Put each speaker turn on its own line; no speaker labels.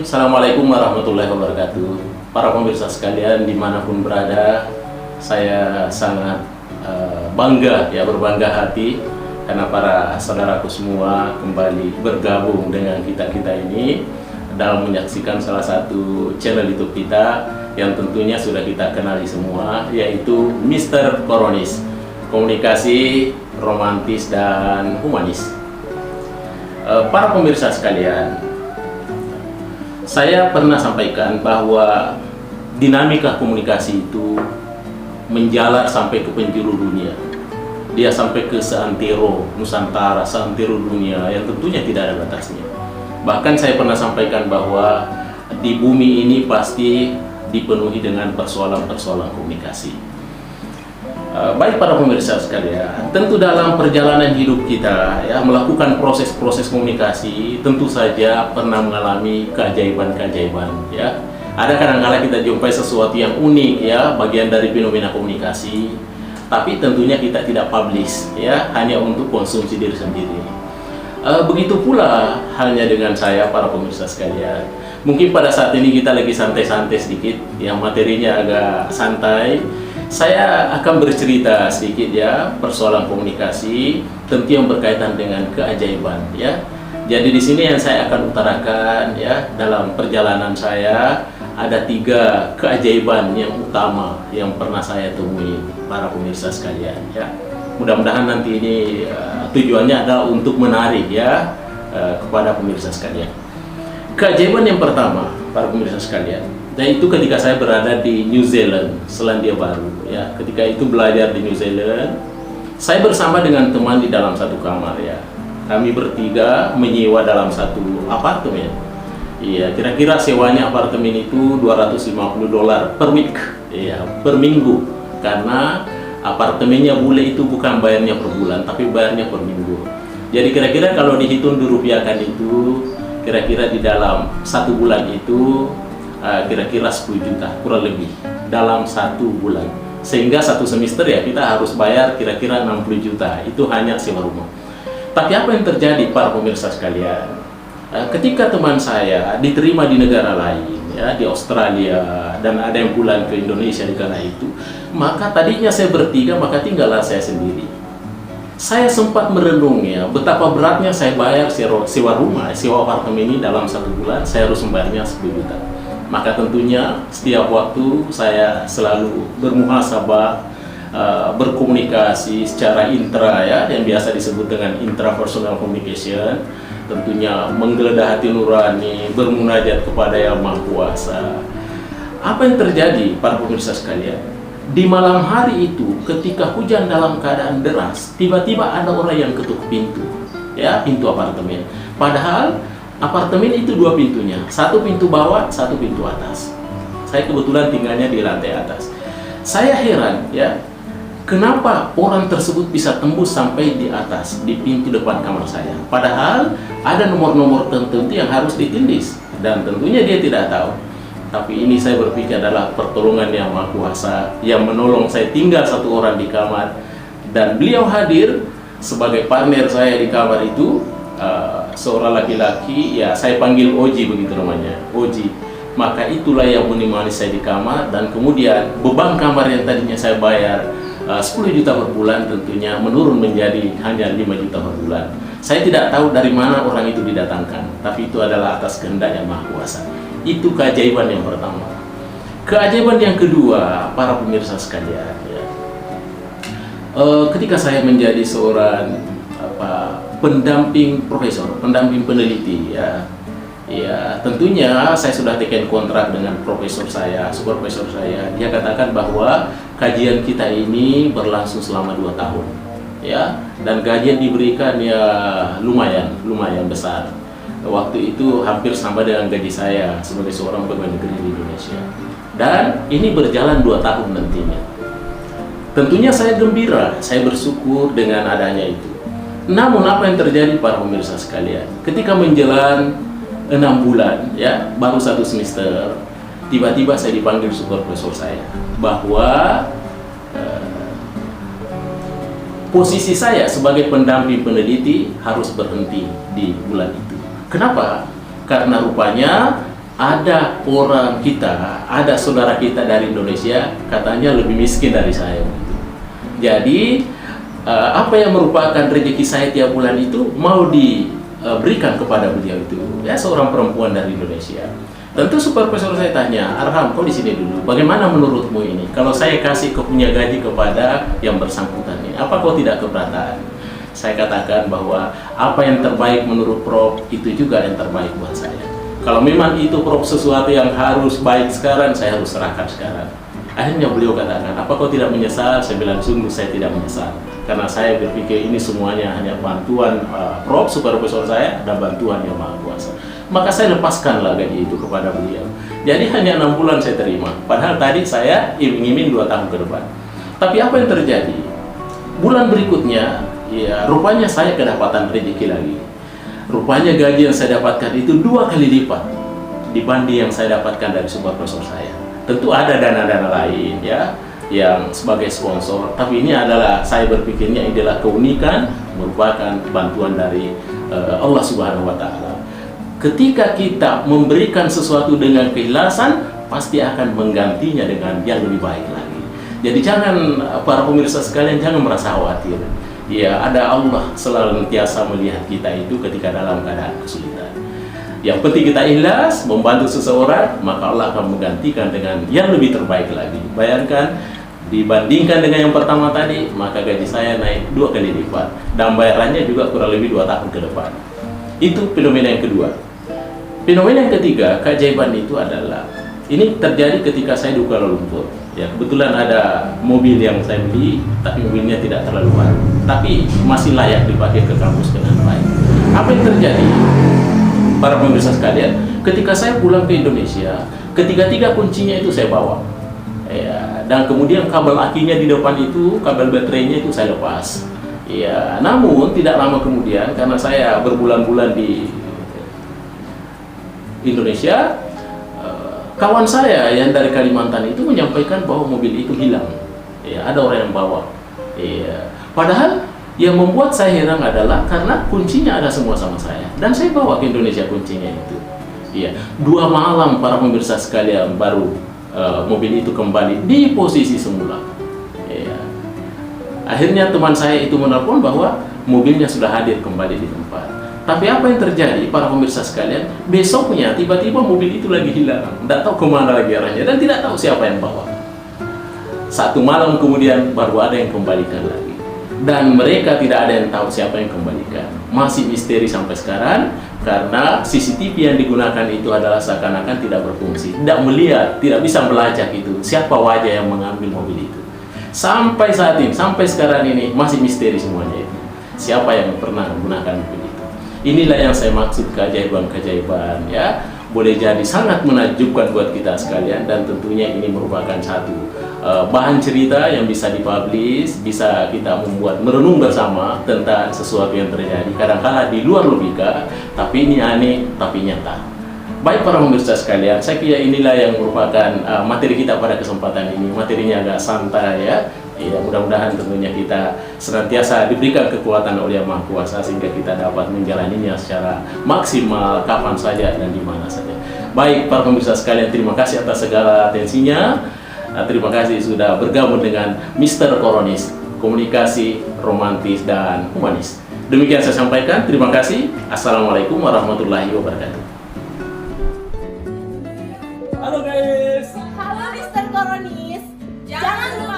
Assalamualaikum warahmatullahi wabarakatuh. Para pemirsa sekalian dimanapun berada, saya sangat bangga, berbangga hati karena para saudaraku semua kembali bergabung dengan kita ini dalam menyaksikan salah satu channel YouTube kita yang tentunya sudah kita kenali semua, yaitu Mr. Koronis, komunikasi romantis dan humanis. Para pemirsa sekalian, saya pernah sampaikan bahwa dinamika komunikasi itu menjalar sampai ke penjuru dunia. Dia sampai ke seantero Nusantara, seantero dunia yang tentunya tidak ada batasnya. Bahkan saya pernah sampaikan bahwa di bumi ini pasti dipenuhi dengan persoalan-persoalan komunikasi. Baik para pemirsa sekalian, tentu dalam perjalanan hidup kita melakukan proses-proses komunikasi tentu saja pernah mengalami keajaiban-keajaiban Ada kadang-kala kita jumpai sesuatu yang unik bagian dari fenomena komunikasi, tapi tentunya kita tidak publish hanya untuk konsumsi diri sendiri. Begitu pula halnya dengan saya para pemirsa sekalian. Mungkin pada saat ini kita lagi santai-santai sedikit, yang materinya agak santai. Saya akan bercerita sedikit persoalan komunikasi tentu yang berkaitan dengan keajaiban Jadi di sini yang saya akan utarakan dalam perjalanan saya ada 3 keajaiban yang utama yang pernah saya temui para pemirsa sekalian Mudah-mudahan nanti ini tujuannya adalah untuk menarik kepada pemirsa sekalian. Keajaiban yang pertama para pemirsa sekalian, dan itu ketika saya berada di New Zealand, Selandia Baru ketika itu belajar di New Zealand, saya bersama dengan teman di dalam satu kamar Kami bertiga menyewa dalam satu apartemen. Kira-kira sewanya apartemen itu $250 per week, per minggu. Karena apartemennya bule itu bukan bayarnya per bulan, tapi bayarnya per minggu. Jadi kira-kira kalau dihitung dirupiahkan itu, kira-kira di dalam satu bulan itu kira-kira 10 juta kurang lebih dalam satu bulan, sehingga satu semester kita harus bayar kira-kira 60 juta itu hanya sewa rumah. Tapi apa yang terjadi para pemirsa sekalian, ketika teman saya diterima di negara lain di Australia, dan ada yang pulang ke Indonesia di kala itu, maka tadinya saya bertiga, maka tinggallah saya sendiri. Saya sempat merenung betapa beratnya saya bayar sewa rumah, sewa apartemen ini dalam satu bulan saya harus membayarnya 10 juta. Maka tentunya setiap waktu saya selalu bermuhasabah, berkomunikasi secara intra yang biasa disebut dengan intrapersonal communication. Tentunya menggeledah hati nurani, bermunajat kepada Yang Maha Kuasa. Apa yang terjadi para pemirsa sekalian? Di malam hari itu ketika hujan dalam keadaan deras, tiba-tiba ada orang yang ketuk pintu, pintu apartemen. Padahal apartemen itu 2 pintunya, satu pintu bawah, satu pintu atas. Saya kebetulan tinggalnya di lantai atas. Saya heran kenapa orang tersebut bisa tembus sampai di atas, di pintu depan kamar saya. Padahal ada nomor-nomor tertentu yang harus ditindis, dan tentunya dia tidak tahu. Tapi ini saya berpikir adalah pertolongan Yang Maha Kuasa yang menolong saya tinggal satu orang di kamar, dan beliau hadir sebagai partner saya di kamar itu. Seorang laki-laki, saya panggil Oji, begitu namanya, Oji. Maka itulah yang menemani saya di kamar, dan kemudian beban kamar yang tadinya saya bayar 10 juta per bulan tentunya menurun menjadi hanya 5 juta per bulan. Saya tidak tahu dari mana orang itu didatangkan, tapi itu adalah atas kehendak Yang Maha Kuasa. Itu keajaiban yang pertama. Keajaiban yang kedua para pemirsa sekalian, ketika saya menjadi seorang pendamping profesor, pendamping peneliti tentunya saya sudah teken kontrak dengan profesor saya, supervisor saya. Dia katakan bahwa kajian kita ini berlangsung selama 2 tahun dan gajian diberikan lumayan besar. Waktu itu hampir sama dengan gaji saya sebagai seorang pegawai negeri di Indonesia, dan ini berjalan 2 tahun nantinya. Tentunya saya gembira, saya bersyukur dengan adanya itu. Namun apa yang terjadi para pemirsa sekalian, ketika menjelang 6 bulan baru 1 semester, tiba-tiba saya dipanggil supervisor saya bahwa posisi saya sebagai pendamping peneliti harus berhenti di bulan itu. Kenapa? Karena rupanya ada orang kita, ada saudara kita dari Indonesia katanya lebih miskin dari saya. Jadi apa yang merupakan rezeki saya tiap bulan itu mau diberikan kepada beliau itu, ya seorang perempuan dari Indonesia. Tentu supervisor saya tanya, Arham, kau di sini dulu, bagaimana menurutmu ini? Kalau saya kasih kau punya gaji kepada yang bersangkutan ini, apa kau tidak keberatan? Saya katakan bahwa apa yang terbaik menurut Prof itu juga yang terbaik buat saya. Kalau memang itu Prof sesuatu yang harus baik sekarang, saya harus serahkan sekarang. Akhirnya beliau katakan, apa kau tidak menyesal? Saya bilang, sungguh saya tidak menyesal. Karena saya berpikir ini semuanya hanya bantuan Prof, supervisor saya, dan bantuan Yang Maha Kuasa. Maka saya lepaskanlah gaji itu kepada beliau. Jadi hanya 6 bulan saya terima. Padahal tadi saya iming-iming 2 tahun ke depan. Tapi apa yang terjadi? Bulan berikutnya, ya rupanya saya kedapatan rezeki lagi. Rupanya gaji yang saya dapatkan itu 2 kali lipat dibanding yang saya dapatkan dari supervisor saya. Tentu ada dana-dana lain ya yang sebagai sponsor, tapi ini adalah saya berpikirnya adalah keunikan merupakan bantuan dari Allah Subhanahu wa taala. Ketika kita memberikan sesuatu dengan keikhlasan, pasti akan menggantinya dengan yang lebih baik lagi. Jadi jangan, para pemirsa sekalian, jangan merasa khawatir. Ya, ada Allah selalu senantiasa melihat kita itu ketika dalam keadaan kesulitan. Yang penting kita ikhlas membantu seseorang, maka Allah akan menggantikan dengan yang lebih terbaik lagi. Bayangkan, dibandingkan dengan yang pertama tadi, maka gaji saya naik 2 kali lipat, dan bayarannya juga kurang lebih 2 tahun ke depan. Itu fenomena yang kedua. Fenomena yang ketiga, keajaiban itu adalah, ini terjadi ketika saya di Kuala Lumpur. Ya, kebetulan ada mobil yang saya beli, tapi mobilnya tidak terlalu baru, tapi masih layak dipakai ke kampus dengan baik. Apa yang terjadi? Para pemirsa sekalian, ketika saya pulang ke Indonesia, ketiga-tiga kuncinya itu saya bawa. Ya, dan kemudian kabel akinya di depan itu, kabel baterainya itu saya lepas. Ya, namun tidak lama kemudian, karena saya berbulan-bulan di Indonesia, kawan saya yang dari Kalimantan itu menyampaikan bahwa mobil itu hilang. Ya, ada orang yang bawa. Ya, padahal yang membuat saya heran adalah karena kuncinya ada semua sama saya, dan saya bawa ke Indonesia kuncinya itu. Ya, 2 malam para pemirsa sekalian baru mobil itu kembali di posisi semula. Ya. Akhirnya teman saya itu menelpon bahwa mobilnya sudah hadir kembali di tempat. Tapi apa yang terjadi para pemirsa sekalian, besoknya tiba-tiba mobil itu lagi hilang, tidak tahu kemana lagi arahnya, dan tidak tahu siapa yang bawa. 1 malam kemudian baru ada yang kembalikan lagi, dan mereka tidak ada yang tahu siapa yang kembalikan. Masih misteri sampai sekarang, karena CCTV yang digunakan itu adalah seakan-akan tidak berfungsi, tidak melihat, tidak bisa melacak itu siapa wajah yang mengambil mobil itu. Sampai saat ini, sampai sekarang ini masih misteri semuanya itu, siapa yang pernah menggunakan mobil itu. Inilah yang saya maksud keajaiban-keajaiban, ya. Boleh jadi sangat menakjubkan buat kita sekalian, dan tentunya ini merupakan satu bahan cerita yang bisa dipublish, bisa kita membuat merenung bersama tentang sesuatu yang terjadi kadang-kala di luar logika, tapi ini aneh tapi nyata. Baik para pemirsa sekalian, saya kira inilah yang merupakan materi kita pada kesempatan ini. Materinya agak santai ya. Ya, mudah-mudahan tentunya kita senantiasa diberikan kekuatan oleh Yang Maha Kuasa sehingga kita dapat menjalaninya secara maksimal kapan saja dan di mana saja. Baik para pemirsa sekalian, terima kasih atas segala atensinya. Terima kasih sudah bergabung dengan Mr. Koronis, komunikasi romantis dan humanis. Demikian saya sampaikan. Terima kasih. Assalamualaikum warahmatullahi wabarakatuh.
Halo guys.
Halo Mr. Koronis, jangan lupa